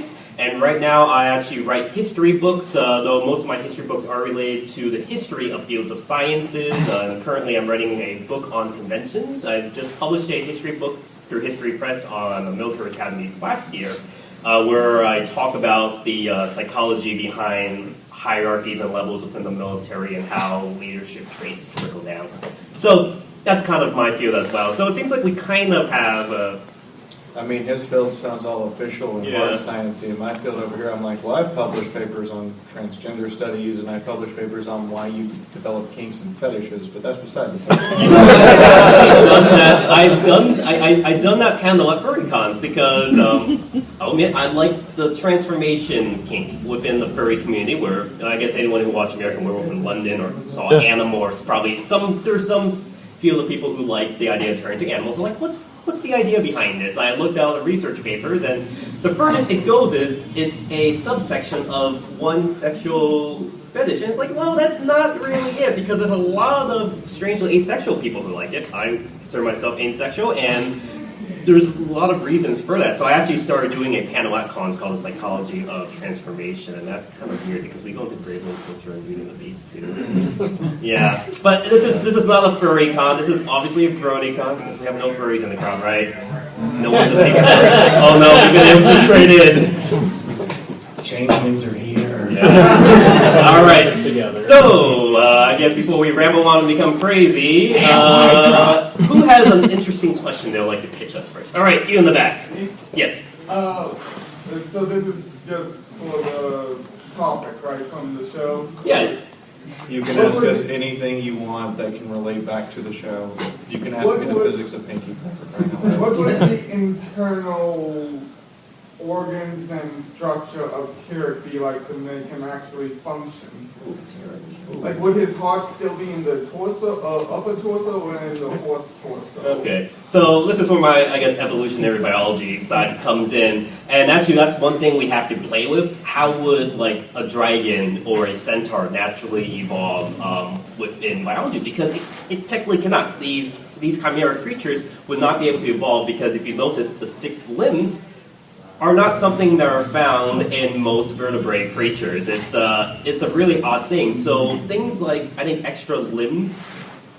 topics. And right now I actually write history books, though most of my history books are related to the history of fields of sciences. Currently I'm writing a book on conventions. I just published a history book through History Press on the military academies last year, where I talk about the psychology behind hierarchies and levels within the military and how leadership traits trickle down. So that's kind of my field as well. So it seems like we kind of have... I mean, his field sounds all official and hard sciencey. In my field over here, I'm like, well, I've published papers on transgender studies, and I published papers on why you develop kinks and fetishes, but that's beside the point. I've done that panel at FurryCons because I'll admit I like the transformation kink within the furry community. Where I guess anyone who watched American Werewolf in London or saw Animorphs probably there's some field of people who like the idea of turning to animals. I'm like, what's the idea behind this? I looked out the research papers, and the furthest it goes is it's a subsection of one sexual fetish. And it's like, well, that's not really it, because there's a lot of strangely asexual people who like it. I consider myself asexual, and there's a lot of reasons for that. So I actually started doing a panel at cons called The Psychology of Transformation, and that's kind of weird because we go into Brave and Closer and Beauty and the Beast too. Yeah, but this is not a furry con. This is obviously a Brony con because we have no furries in the crowd, right? No one's a secret furry. Oh no, we've been infiltrated. Changelings are here. Yeah. All right. So I guess before we ramble on and become crazy, who has an interesting question they'd like to pitch us first? All right, you in the back. Yes. So this is just for the topic, right, from the show? Yeah. You can ask us anything you want that can relate back to the show. You can ask me the physics of Pinky. What would the internal organs and structure of Tyrek be like to make him actually function? Like, would his heart still be in the torso, upper torso, or in the horse torso? Okay, so this is where my, I guess, evolutionary biology side comes in, and actually that's one thing we have to play with. How would, like, a dragon or a centaur naturally evolve within biology? Because it technically cannot. These chimeric creatures would not be able to evolve because if you notice, the 6 limbs are not something that are found in most vertebrate creatures. It's a really odd thing. So things like, I think, extra limbs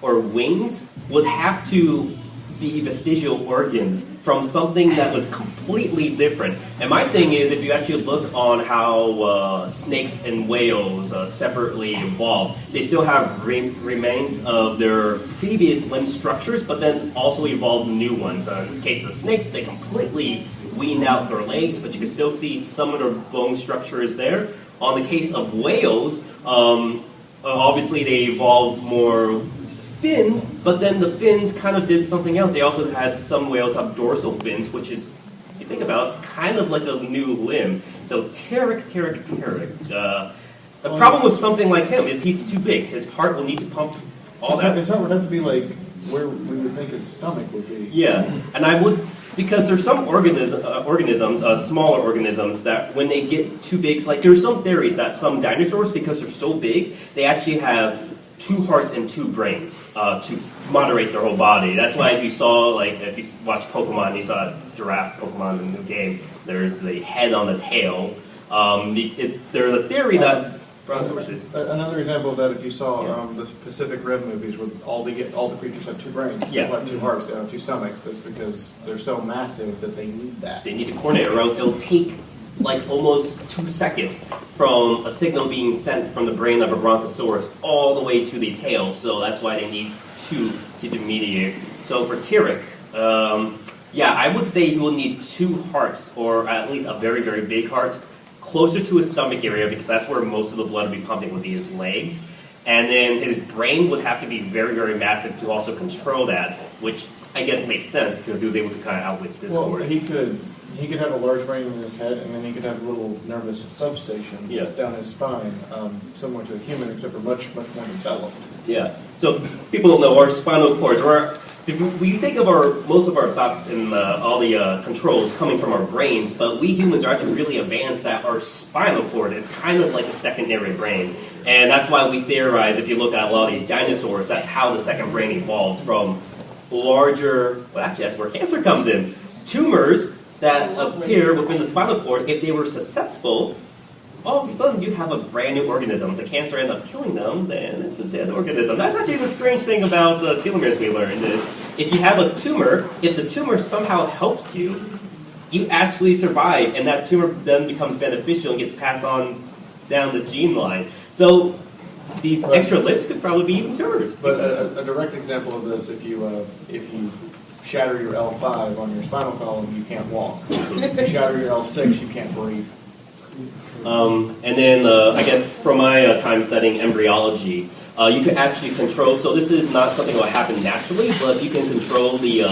or wings would have to be vestigial organs from something that was completely different. And my thing is, if you actually look on how snakes and whales separately evolved, they still have remains of their previous limb structures, but then also evolved new ones. In the case of snakes, they completely weaned out their legs, but you can still see some of their bone structures there. On the case of whales, obviously they evolved more fins, but then the fins kind of did something else. They also had, some whales have dorsal fins, which is, if you think about it, kind of like a new limb. So Tyrek. The problem with something like him is he's too big. His heart will need to pump all that. His heart would have to be like where we would think his stomach would be. Yeah, and I would, because there's some organisms, smaller organisms, that when they get too big, like there's some theories that some dinosaurs, because they're so big, they actually have 2 hearts and 2 brains to moderate their whole body. That's why if you saw, like, if you watch Pokemon, you saw a giraffe Pokemon in the new game, there's the head on the tail. There's a theory that... Another example of that, if you saw the Pacific Rim movies, where all the creatures have 2 brains, they have 2 hearts, they have 2 stomachs. That's because they're so massive that they need that. They need to coordinate, or else it'll take like almost 2 seconds from a signal being sent from the brain of a brontosaurus all the way to the tail. So that's why they need 2 to mediate. So for Tyrek, I would say he will need 2 hearts, or at least a very, very big heart, closer to his stomach area, because that's where most of the blood would be pumping, would be his legs. And then his brain would have to be very, very massive to also control that, which I guess makes sense, because he was able to kind of outwit Discord. Well, he could have a large brain in his head, and then he could have little nervous substations down his spine, similar to a human, except for much, much more developed. Yeah. So people don't know our spinal cords. We think of most of our thoughts and all the controls coming from our brains, but we humans are actually really advanced that our spinal cord is kind of like a secondary brain. And that's why we theorize, if you look at a lot of these dinosaurs, that's how the second brain evolved from larger, well, actually that's where cancer comes in. Tumors that appear within the spinal cord, if they were successful, all of a sudden you have a brand new organism. If the cancer ends up killing them, then it's a dead organism. That's actually the strange thing about telomeres we learned is if you have a tumor, if the tumor somehow helps you, you actually survive, and that tumor then becomes beneficial and gets passed on down the gene line. So these extra limbs could probably be even tumors. But a direct example of this, if you shatter your L5 on your spinal column, you can't walk. If you shatter your L6, you can't breathe. And then, I guess, from my time studying embryology, you can actually control, so this is not something that will happen naturally, but you can control the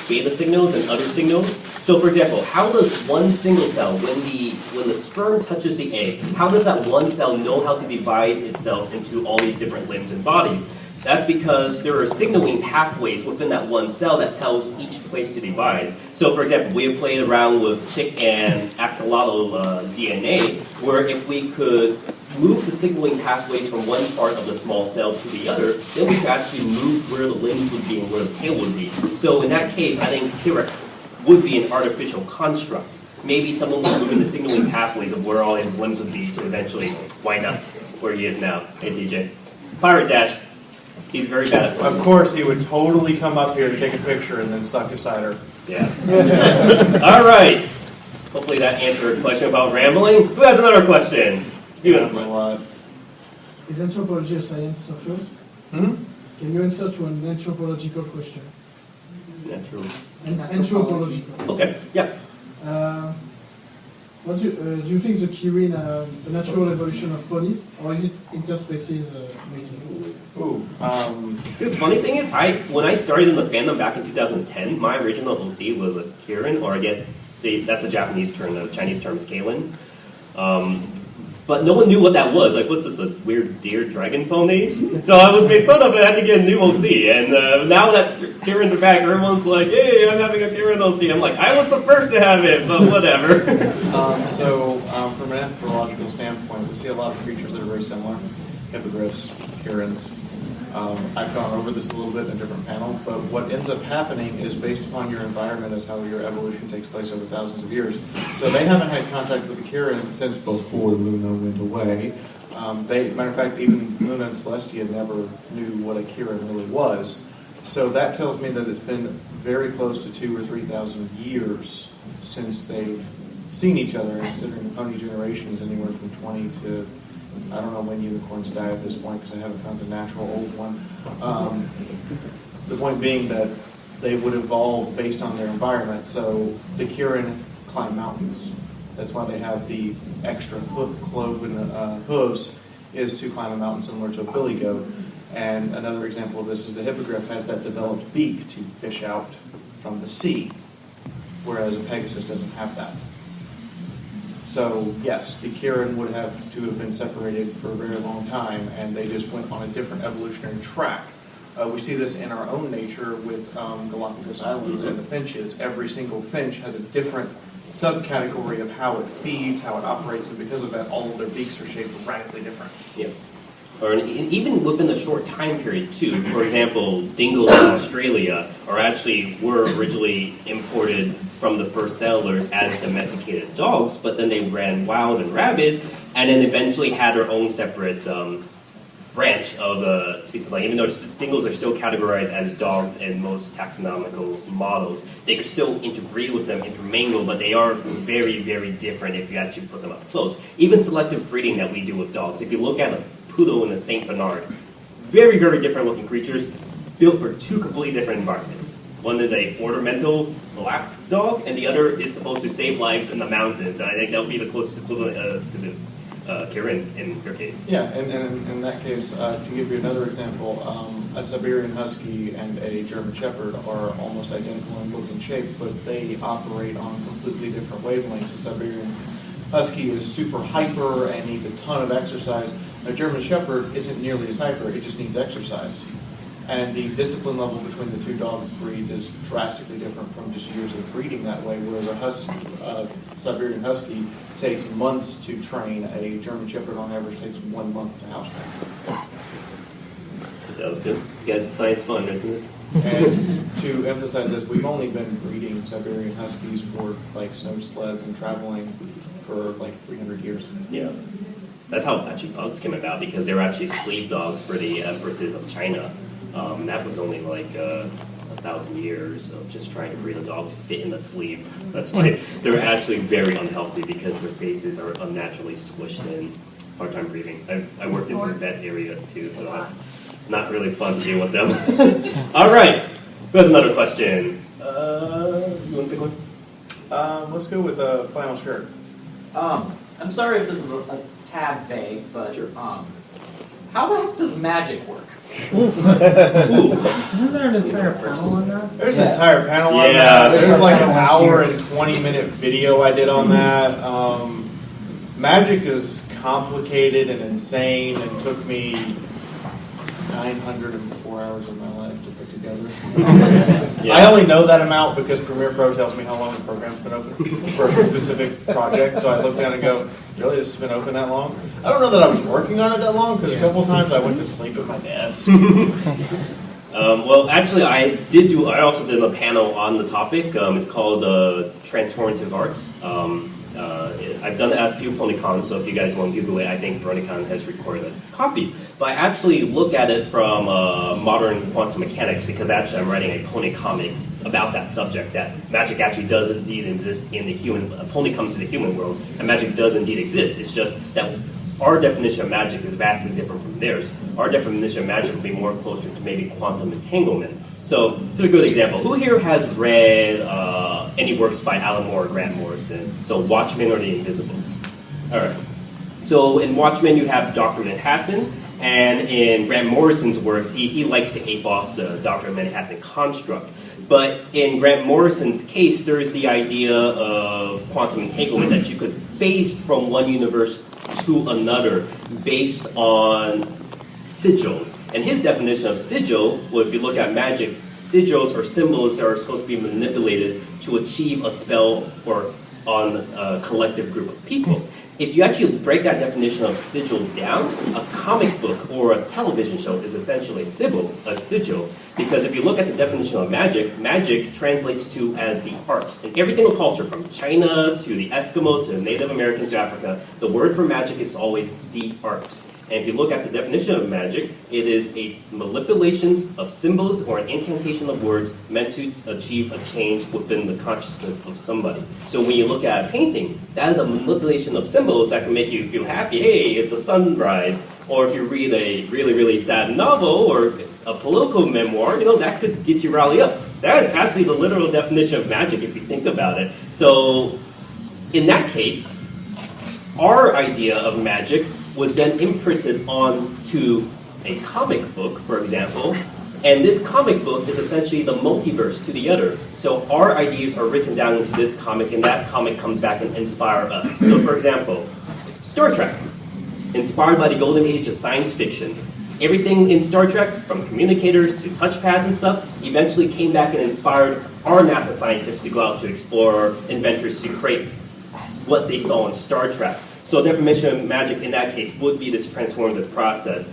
beta signals and other signals. So, for example, how does one single cell, when the sperm touches the egg, how does that one cell know how to divide itself into all these different limbs and bodies? That's because there are signaling pathways within that one cell that tells each place to divide. So, for example, we have played around with chick and axolotl DNA, where if we could move the signaling pathways from one part of the small cell to the other, then we could actually move where the limbs would be and where the tail would be. So in that case, I think T-Rex would be an artificial construct. Maybe someone was moving the signaling pathways of where all his limbs would be to eventually wind up where he is now. Hey, TJ. Pirate Dash. He's very bad at Of course, he would totally come up here, take a picture, and then suck his cider. Yeah. All right. Hopefully that answered a question about rambling. Who has another question? Is anthropology a science of yours? Can you answer to an anthropological question? Natural. Anthropological. Okay. Yeah. What do you think the kirin the natural evolution of ponies, or is it interspecies mating? Ooh. The funny thing is, when I started in the fandom back in 2010, my original OC was a kirin, or I guess that's a Japanese term, the Chinese term scaling. But no one knew what that was. Like, what's this, a weird deer dragon pony? So I was made fun of it. I had to get a new OC. And now that Kirins are back, everyone's like, hey, I'm having a Kirin OC. I'm like, I was the first to have it, but whatever. From an anthropological standpoint, we see a lot of creatures that are very similar. Hippogriffs, Kirins. I've gone over this a little bit in a different panel, but what ends up happening is based upon your environment is how your evolution takes place over thousands of years. So they haven't had contact with the Kirin since before Luna went away. Matter of fact, even Luna and Celestia never knew what a Kirin really was. So that tells me that it's been very close to 2,000 or 3,000 years since they've seen each other, and considering the pony generation is anywhere from 20 to... I don't know when unicorns die at this point because I haven't found a natural old one. The point being that they would evolve based on their environment. So the Kirin climb mountains. That's why they have the extra cloven hooves is to climb a mountain similar to a billy goat. And another example of this is the hippogriff has that developed beak to fish out from the sea, whereas a Pegasus doesn't have that. So, yes, the Kirin would have to have been separated for a very long time, and they just went on a different evolutionary track. We see this in our own nature with Galapagos Islands and the finches. Every single finch has a different subcategory of how it feeds, how it operates, and because of that, all of their beaks are shaped radically different. Yeah. Or even within a short time period, too. For example, dingoes in Australia were originally imported from the first settlers as domesticated dogs, but then they ran wild and rabid, and then eventually had their own separate branch of species. Like, even though dingoes are still categorized as dogs in most taxonomical models, they could still interbreed with them, intermingle, but they are very, very different if you actually put them up close. Even selective breeding that we do with dogs. If you look at a poodle and a Saint Bernard, very, very different looking creatures, built for two completely different environments. One is a ornamental black dog, and the other is supposed to save lives in the mountains. And I think that would be the closest equivalent to the Kirin in your case. Yeah, and in that case, to give you another example, a Siberian Husky and a German Shepherd are almost identical in look and shape, but they operate on completely different wavelengths. A Siberian Husky is super hyper and needs a ton of exercise. A German Shepherd isn't nearly as hyper, it just needs exercise. And the discipline level between the two dog breeds is drastically different from just years of breeding that way, whereas a Siberian Husky takes months to train. A German Shepherd on average takes 1 month to house train. That was good. You guys, science fun, isn't it? And to emphasize this, we've only been breeding Siberian Huskies for like snow sleds and traveling for like 300 years. Yeah. That's how actually pugs came about, because they were actually slave dogs for the empresses of China. That was only like 1,000 years of just trying to breed a dog to fit in the sleeve. That's why they're actually very unhealthy, because their faces are unnaturally squished in. Hard time breathing. I worked in some vet areas too, so that's not really fun to deal with them. All right, who has another question? You want to pick one? Let's go with the final shirt. I'm sorry if this is a tad vague, but Sure. how the heck does magic work? Ooh. Isn't there an entire panel on that? There's an entire panel on Yeah. that. There's like an hour and 20-minute video I did on that. Magic is complicated and insane and took me 904 hours of my life to put together. Yeah. I only know that amount because Premiere Pro tells me how long the program's been open for a specific project. So I look down and go, really, this has been open that long? I don't know that I was working on it that long, because a couple times I went to sleep at my desk. Well, actually, I also did a panel on the topic. It's called Transformative Art. I've done it at a few PonyCons, so if you guys want to Google it, I think BronyCon has recorded a copy. But I actually look at it from modern quantum mechanics, because actually I'm writing a pony comic about that subject, that magic actually does indeed exist in the human, a pony comes to the human world, and magic does indeed exist. It's just that our definition of magic is vastly different from theirs. Our definition of magic would be more closer to maybe quantum entanglement. So, here's a good example. Who here has read any works by Alan Moore or Grant Morrison? So, Watchmen or The Invisibles? All right. So, in Watchmen, you have Dr. Manhattan, and in Grant Morrison's works, he likes to ape off the Dr. Manhattan construct. But in Grant Morrison's case, there's the idea of quantum entanglement, that you could phase from one universe to another based on sigils. And his definition of sigil, well, if you look at magic, sigils are symbols that are supposed to be manipulated to achieve a spell or on a collective group of people. If you actually break that definition of sigil down, a comic book or a television show is essentially a sigil, because if you look at the definition of magic, magic translates to as the art. In every single culture, from China to the Eskimos to the Native Americans to Africa, the word for magic is always the art. And if you look at the definition of magic, it is a manipulation of symbols or an incantation of words meant to achieve a change within the consciousness of somebody. So when you look at a painting, that is a manipulation of symbols that can make you feel happy. Hey, it's a sunrise. Or if you read a really, really sad novel or a political memoir, that could get you rally up. That is actually the literal definition of magic if you think about it. So in that case, our idea of magic was then imprinted onto a comic book, for example, and this comic book is essentially the multiverse to the other. So our ideas are written down into this comic, and that comic comes back and inspires us. So for example, Star Trek, inspired by the golden age of science fiction. Everything in Star Trek, from communicators to touchpads and stuff, eventually came back and inspired our NASA scientists to go out to explore, inventors to create what they saw in Star Trek. So definition of magic in that case would be this transformative process.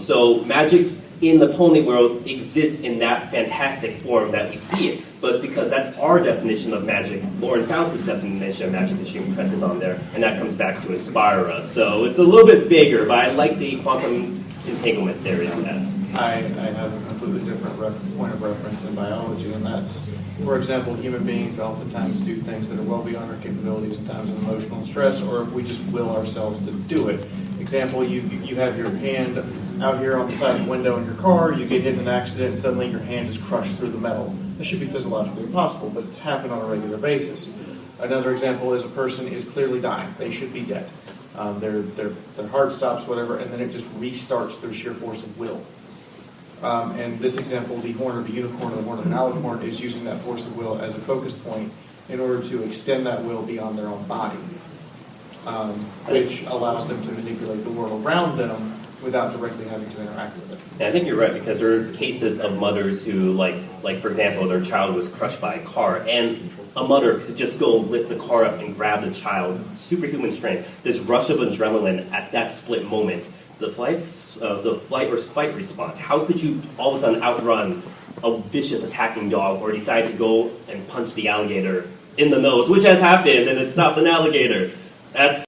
So magic in the pony world exists in that fantastic form that we see it, but it's because that's our definition of magic. Lauren Faust's definition of magic that she impresses on there, and that comes back to inspire us. So it's a little bit bigger, but I like the quantum entanglement theory on that. I have a completely different point of reference in biology, and that's, for example, human beings oftentimes do things that are well beyond our capabilities in times of emotional stress, or if we just will ourselves to do it. Example, you have your hand out here on the side of the window in your car, you get hit in an accident, and suddenly your hand is crushed through the metal. This should be physiologically impossible, but it's happened on a regular basis. Another example is a person is clearly dying. They should be dead. Their heart stops, whatever, and then it just restarts through sheer force of will. And this example, the horn of a unicorn or the horn of an alicorn, is using that force of will as a focus point in order to extend that will beyond their own body, which allows them to manipulate the world around them without directly having to interact with it. Yeah, I think you're right, because there are cases of mothers who, like for example, their child was crushed by a car, and a mother could just go lift the car up and grab the child, superhuman strength, this rush of adrenaline at that split moment, the flight or fight response. How could you all of a sudden outrun a vicious attacking dog or decide to go and punch the alligator in the nose, which has happened, and it stopped an alligator. That's